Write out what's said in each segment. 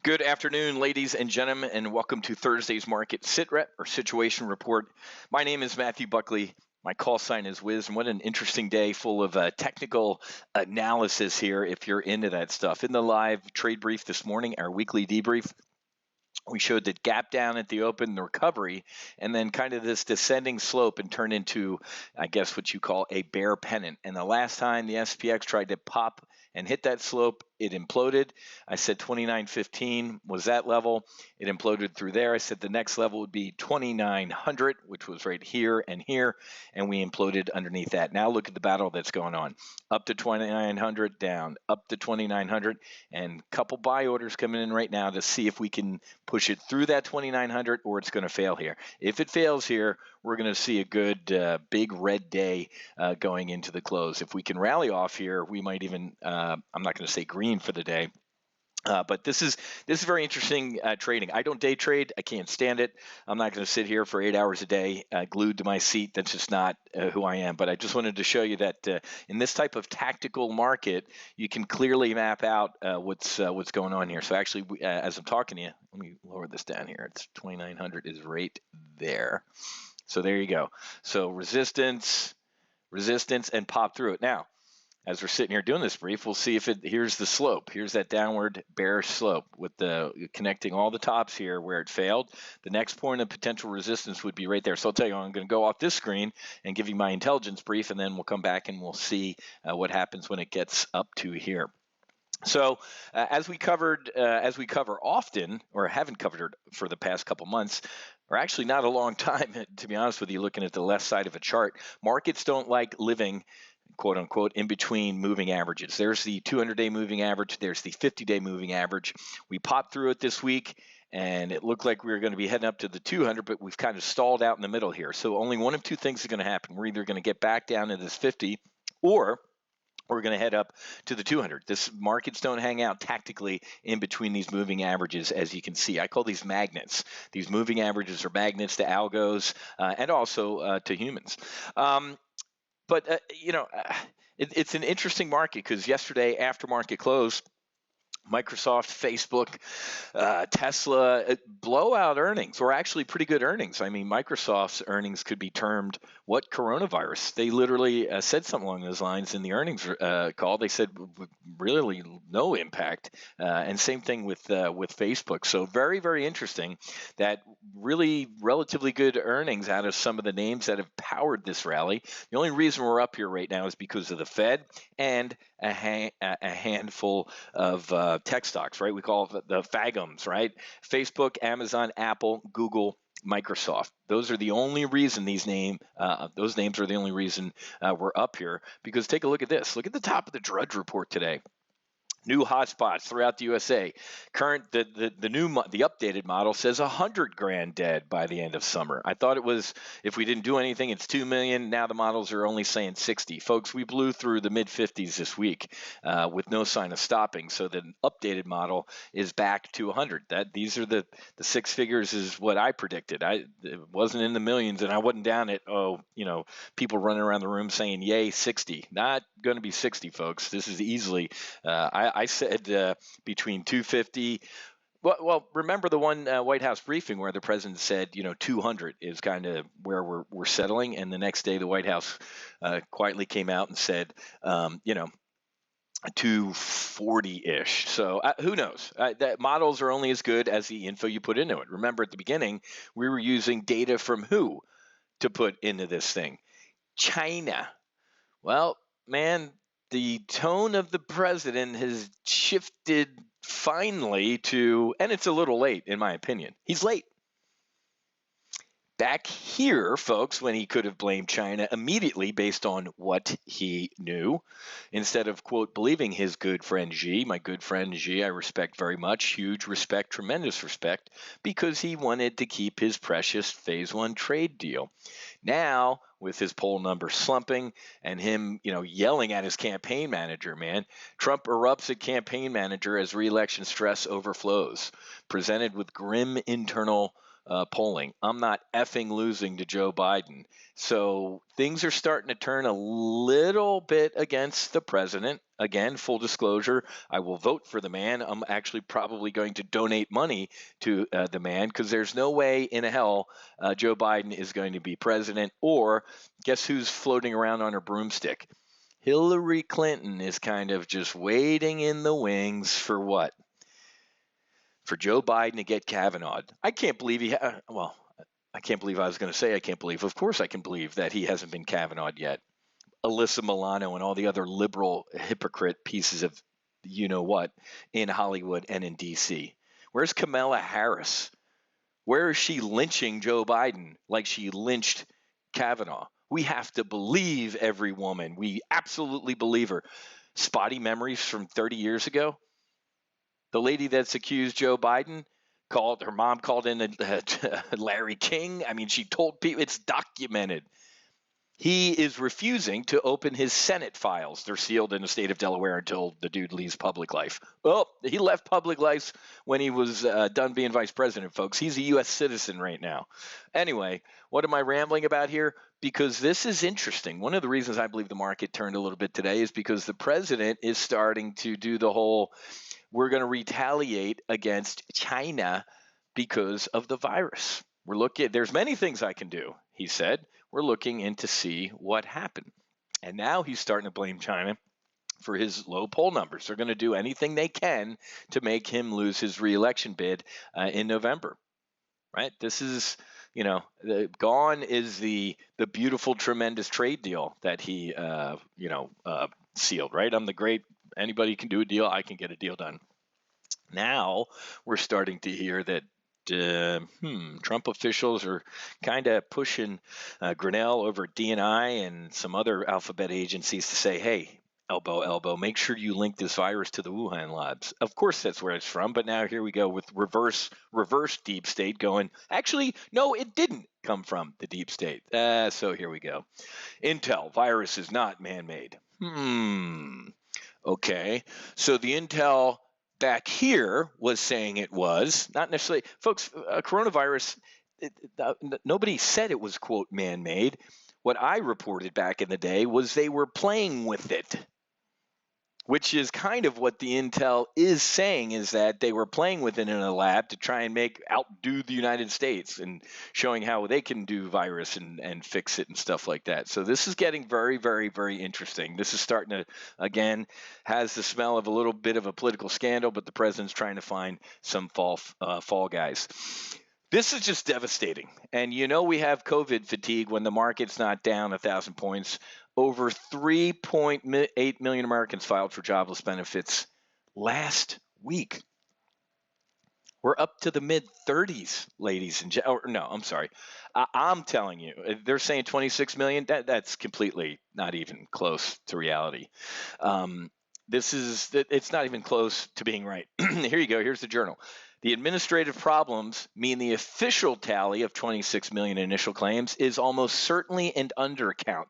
Good afternoon, ladies and gentlemen, and welcome to Thursday's Market SITREP or Situation Report. My name is Matthew Buckley. My call sign is Wiz, and what an interesting day full of technical analysis here if you're into that stuff. In the live trade brief this morning, our weekly debrief, we showed that gap down at the open, the recovery, and then kind of this descending slope and turn into, I guess, what you call a bear pennant. And the last time the SPX tried to pop and hit that slope, it imploded. I said 29.15 was that level. It imploded through there. I said the next level would be 2900, which was right here, and we imploded underneath that. Now look at the battle that's going on. Up to 2900, down, up to 2900, and a couple buy orders coming in right now to see if we can push it through that 2900 or it's going to fail here. If it fails here, we're going to see a good big red day going into the close. If we can rally off here, we might even, I'm not going to say green for the day. But this is very interesting trading. I don't day trade. I can't stand it. I'm not going to sit here for 8 hours a day glued to my seat. That's just not who I am. But I just wanted to show you that in this type of tactical market, you can clearly map out what's going on here. So actually, as I'm talking to you, let me lower this down here. It's 2900 is right there. So there you go. So resistance, and pop through it. Now, as we're sitting here doing this brief, we'll see if here's the slope. Here's that downward bearish slope with the connecting all the tops here where it failed. The next point of potential resistance would be right there. So I'll tell you, I'm going to go off this screen and give you my intelligence brief, and then we'll come back and we'll see what happens when it gets up to here. So as we cover often, or haven't covered for the past couple months, or actually not a long time, to be honest with you, looking at the left side of a chart, markets don't like living, quote unquote, in between moving averages. There's the 200-day moving average. There's the 50-day moving average. We popped through it this week, and it looked like we were going to be heading up to the 200, but we've kind of stalled out in the middle here. So only one of two things is going to happen. We're either going to get back down to this 50, or we're going to head up to the 200. This markets don't hang out tactically in between these moving averages, as you can see. I call these magnets. These moving averages are magnets to algos and also to humans. But it's an interesting market because yesterday, after market close, Microsoft, Facebook, Tesla, blowout earnings, or actually pretty good earnings. I mean, Microsoft's earnings could be termed what coronavirus. They literally said something along those lines in the earnings call. They said really no impact, and same thing with Facebook. So very, very interesting that really relatively good earnings out of some of the names that have powered this rally. The only reason we're up here right now is because of the Fed and a handful of tech stocks, right? We call it the FAGMs, right? Facebook, Amazon, Apple, Google, Microsoft. Those are the only reason those names are the only reason we're up here. Because take a look at this. Look at the top of the Drudge Report today. New hotspots throughout the USA. The updated model says 100 grand dead by the end of summer. I thought it was, if we didn't do anything, it's 2 million. Now the models are only saying 60. Folks, we blew through the mid 50s this week with no sign of stopping. So the updated model is back to 100. These are the six figures is what I predicted. It wasn't in the millions, and I wasn't down at people running around the room saying yay 60. Not going to be 60, folks. This is easily. I said between 250. Well, remember the one White House briefing where the president said, 200 is kind of where we're settling, and the next day the White House quietly came out and said, 240-ish. So who knows? That models are only as good as the info you put into it. Remember at the beginning, we were using data from who to put into this thing? China. Well, man, the tone of the president has shifted finally to, and it's a little late in my opinion. He's late. Back here, folks, when he could have blamed China immediately based on what he knew, instead of, quote, believing his good friend Xi, my good friend Xi, I respect very much, huge respect, tremendous respect, because he wanted to keep his precious phase one trade deal. Now, with his poll numbers slumping and him, yelling at his campaign manager, man, Trump erupts at campaign manager as re-election stress overflows, presented with grim internal polling. I'm not effing losing to Joe Biden. So things are starting to turn a little bit against the president. Again, full disclosure, I will vote for the man. I'm actually probably going to donate money to the man because there's no way in hell Joe Biden is going to be president. Or guess who's floating around on her broomstick? Hillary Clinton is kind of just waiting in the wings for what? For Joe Biden to get Kavanaugh'd. I can't believe I can't believe I was going to say I can't believe. Of course I can believe that he hasn't been Kavanaugh'd yet. Alyssa Milano and all the other liberal hypocrite pieces of you know what in Hollywood and in D.C. Where's Kamala Harris? Where is she lynching Joe Biden like she lynched Kavanaugh? We have to believe every woman. We absolutely believe her. Spotty memories from 30 years ago. The lady that's accused Joe Biden her mom called in Larry King. I mean, she told people, it's documented. He is refusing to open his Senate files. They're sealed in the state of Delaware until the dude leaves public life. Oh, he left public life when he was done being vice president, folks. He's a U.S. citizen right now. Anyway, what am I rambling about here? Because this is interesting. One of the reasons I believe the market turned a little bit today is because the president is starting to do the whole, we're going to retaliate against China because of the virus. There's many things I can do, he said. We're looking in to see what happened. And now he's starting to blame China for his low poll numbers. They're going to do anything they can to make him lose his reelection bid in November, right? This is, gone is the beautiful, tremendous trade deal that he, sealed, right? I'm the great, anybody can do a deal, I can get a deal done. Now we're starting to hear that Trump officials are kind of pushing Grinnell over DNI and some other alphabet agencies to say, hey, elbow, make sure you link this virus to the Wuhan labs. Of course, that's where it's from. But now here we go with reverse deep state going, actually, no, it didn't come from the deep state. So here we go. Intel, virus is not man-made. Okay. So the Intel back here was saying it was, not necessarily, folks, coronavirus, nobody said it was, quote, man-made. What I reported back in the day was they were playing with it, which is kind of what the Intel is saying, is that they were playing with it in a lab to try and outdo the United States and showing how they can do virus and fix it and stuff like that. So this is getting very, very, very interesting. This is starting to, again, has the smell of a little bit of a political scandal, but the president's trying to find some fall guys. This is just devastating. And we have COVID fatigue when the market's not down 1,000 points. Over 3.8 million Americans filed for jobless benefits last week. We're up to the mid-30s, ladies and gentlemen. No, I'm sorry. I'm telling you, they're saying 26 million. That's completely not even close to reality. It's not even close to being right. Here you go. Here's the journal. The administrative problems mean the official tally of 26 million initial claims is almost certainly an undercount.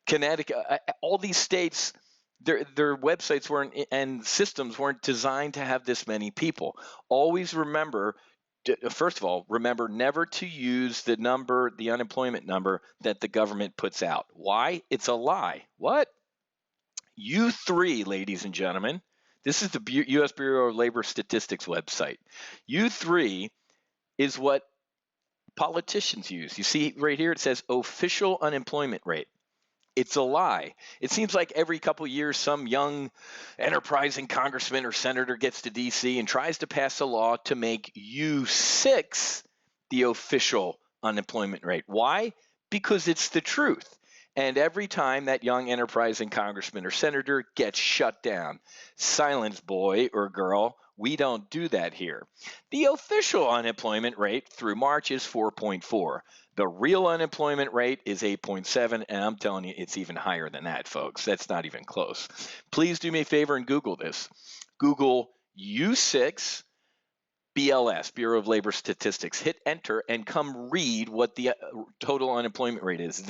Connecticut, all these states, their websites weren't and systems weren't designed to have this many people. Always remember, first of all, remember never to use the unemployment number that the government puts out. Why? It's a lie. What? U3, ladies and gentlemen. This is the U.S. Bureau of Labor Statistics website. U3 is what politicians use. You see right here, it says official unemployment rate. It's a lie. It seems like every couple of years, some young, enterprising congressman or senator gets to D.C. and tries to pass a law to make U6 the official unemployment rate. Why? Because it's the truth. And every time that young, enterprising congressman or senator gets shut down, silence, boy or girl, we don't do that here. The official unemployment rate through March is 4.4. The real unemployment rate is 8.7, and I'm telling you, it's even higher than that, folks. That's not even close. Please do me a favor and Google this. Google U6 BLS, Bureau of Labor Statistics. Hit enter and come read what the total unemployment rate is.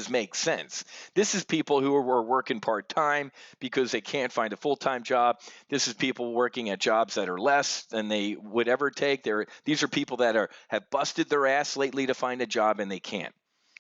Makes sense. This is people who are working part-time because they can't find a full-time job. This is people working at jobs that are less than they would ever take. These are people that have busted their ass lately to find a job and they can't.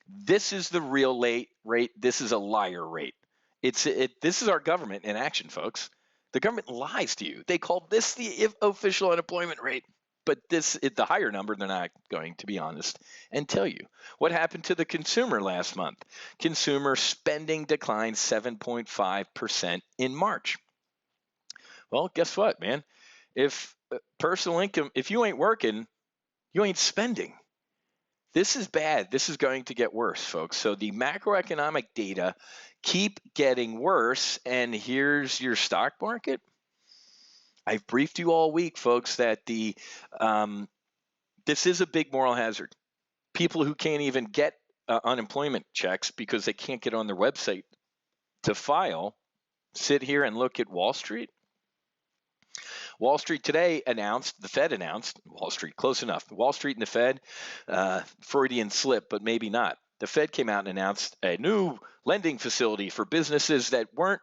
This is the real rate. This is a liar rate. This is our government in action, folks. The government lies to you. They call this the official unemployment rate, but the higher number, they're not going to be honest and tell you. What happened to the consumer last month? Consumer spending declined 7.5% in March. Well, guess what, man? If personal income, if you ain't working, you ain't spending. This is bad. This is going to get worse, folks. So the macroeconomic data keep getting worse. And here's your stock market. I've briefed you all week, folks, that this is a big moral hazard. People who can't even get unemployment checks because they can't get on their website to file sit here and look at Wall Street. Wall Street today announced, the Fed announced, Wall Street, close enough. Wall Street and the Fed, Freudian slip, but maybe not. The Fed came out and announced a new lending facility for businesses that weren't,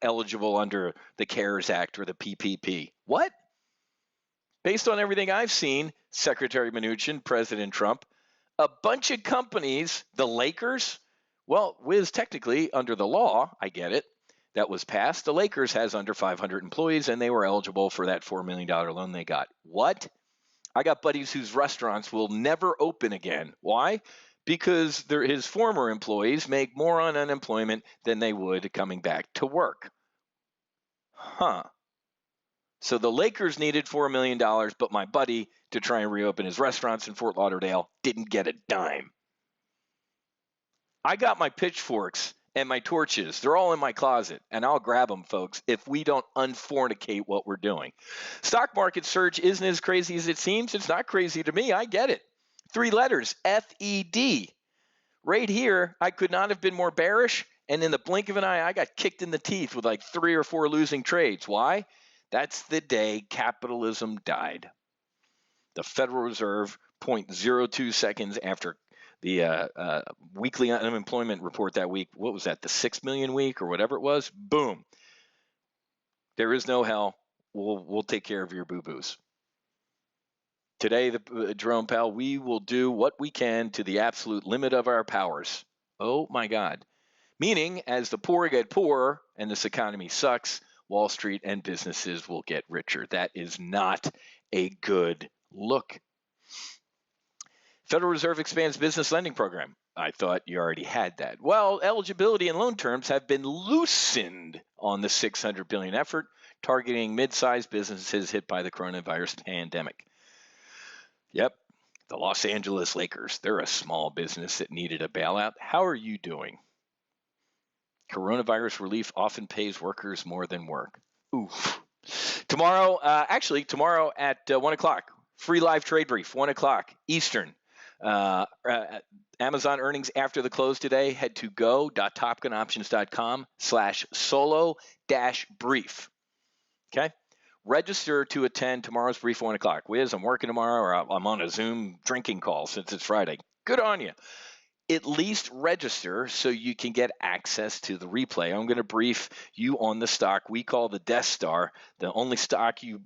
eligible under the CARES Act or the PPP. What? Based on everything I've seen, Secretary Mnuchin, President Trump, a bunch of companies, the Lakers, well, technically under the law, I get it, that was passed. The Lakers has under 500 employees, and they were eligible for that $4 million loan they got. What? I got buddies whose restaurants will never open again. Why? Because his former employees make more on unemployment than they would coming back to work. So the Lakers needed $4 million, but my buddy, to try and reopen his restaurants in Fort Lauderdale, didn't get a dime. I got my pitchforks and my torches. They're all in my closet, and I'll grab them, folks, if we don't unfornicate what we're doing. Stock market surge isn't as crazy as it seems. It's not crazy to me. I get it. 3 letters, FED. Right here, I could not have been more bearish, and in the blink of an eye, I got kicked in the teeth with like 3 or 4 losing trades. Why? That's the day capitalism died. The Federal Reserve, 0.02 seconds after the weekly unemployment report that week, what was that, the 6 million week or whatever it was? Boom. There is no hell. We'll take care of your boo-boos. Today, Jerome Powell, we will do what we can to the absolute limit of our powers. Oh, my God. Meaning, as the poor get poorer and this economy sucks, Wall Street and businesses will get richer. That is not a good look. Federal Reserve expands business lending program. I thought you already had that. Well, eligibility and loan terms have been loosened on the $600 billion effort targeting mid-sized businesses hit by the coronavirus pandemic. Yep, the Los Angeles Lakers, they're a small business that needed a bailout. How are you doing? Coronavirus relief often pays workers more than work. Oof. Tomorrow at 1 o'clock, free live trade brief, 1 o'clock Eastern. Amazon earnings after the close today. Head to go.topgunoptions.com/solo-brief. Okay? Register to attend tomorrow's brief 1 o'clock. Wiz, I'm working tomorrow, or I'm on a Zoom drinking call since it's Friday. Good on you. At least register so you can get access to the replay. I'm going to brief you on the stock we call the Death Star, the only stock you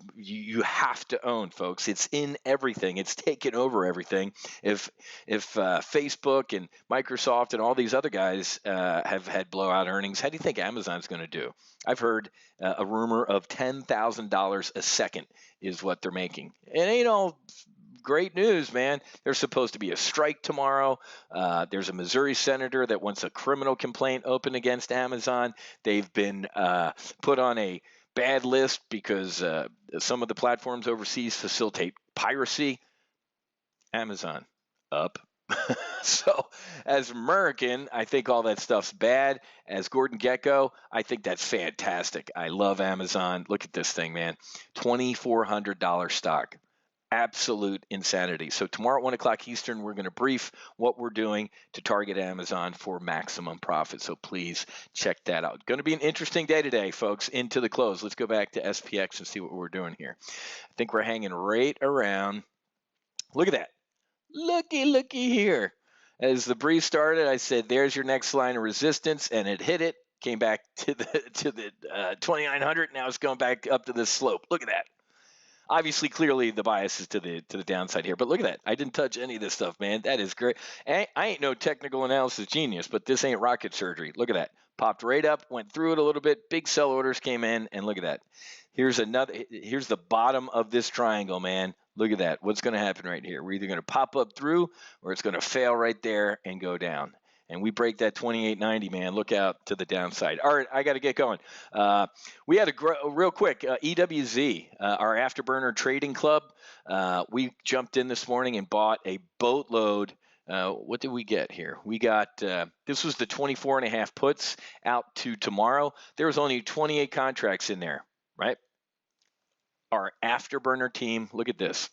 have to own, folks. It's in everything. It's taken over everything. If Facebook and Microsoft and all these other guys have had blowout earnings, how do you think Amazon's going to do? I've heard a rumor of $10,000 a second is what they're making. It ain't all great news, man. There's supposed to be a strike tomorrow. There's a Missouri senator that wants a criminal complaint open against Amazon. They've been put on a bad list because some of the platforms overseas facilitate piracy. Amazon, up. So as American, I think all that stuff's bad. As Gordon Gekko, I think that's fantastic. I love Amazon. Look at this thing, man. $2,400 stock. absolute insanity. So tomorrow at 1 o'clock Eastern, we're going to brief what we're doing to target Amazon for maximum profit. So please check that out. Going to be an interesting day today, folks, into the close. Let's go back to SPX and see what we're doing here. I think we're hanging right around. Look at that. Looky here. As the brief started, I said, there's your next line of resistance, and it hit it. Came back to the 2900. Now it's going back up to this slope. Look at that. Obviously, clearly the bias is to the downside here, but look at that. I didn't touch any of this stuff, man. That is great. I ain't no technical analysis genius, but this ain't rocket surgery. Look at that. Popped right up, went through it a little bit. Big sell orders came in, and look at that. Here's the bottom of this triangle, man. Look at that. What's going to happen right here? We're either going to pop up through, or it's going to fail right there and go down. And we break that 2890, man. Look out to the downside. All right, I got to get going. We had real quick, EWZ, our Afterburner Trading Club. We jumped in this morning and bought a boatload. What did we get here? We got, this was the 24 and a half puts out to tomorrow. There was only 28 contracts in there, right? Our Afterburner team, look at this.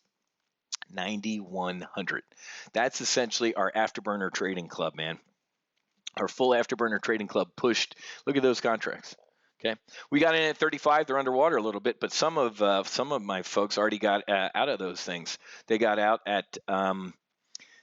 9,100. That's essentially our Afterburner Trading Club, man. Our full Afterburner Trading Club pushed. Look at those contracts. Okay, we got in at 35. They're underwater a little bit, but some of my folks already got out of those things. They got out at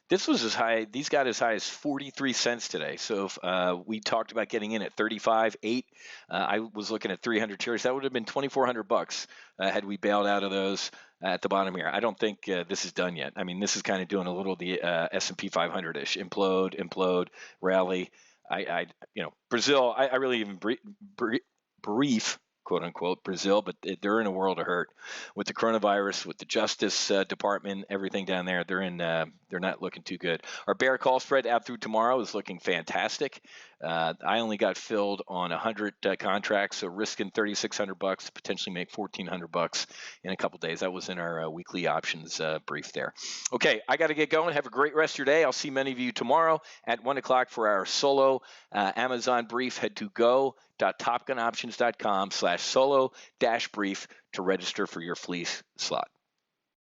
this was as high. These got as high as 43 cents today. So if we talked about getting in at 35.8, I was looking at 300 shares. That would have been $2,400 had we bailed out of those at the bottom here. I don't think this is done yet. I mean, this is kind of doing a little the S&P 500-ish, implode, rally. Brazil. I really even brief, quote unquote, Brazil, but they're in a world of hurt with the coronavirus, with the Justice Department, everything down there. They're not looking too good. Our bear call spread out through tomorrow is looking fantastic. I only got filled on 100 contracts, so risking $3,600, potentially make $1,400 in a couple days. That was in our weekly options brief there. Okay, I got to get going. Have a great rest of your day. I'll see many of you tomorrow at 1 o'clock for our solo Amazon brief. Head to go.topgunoptions.com/solo-brief to register for your fleece slot.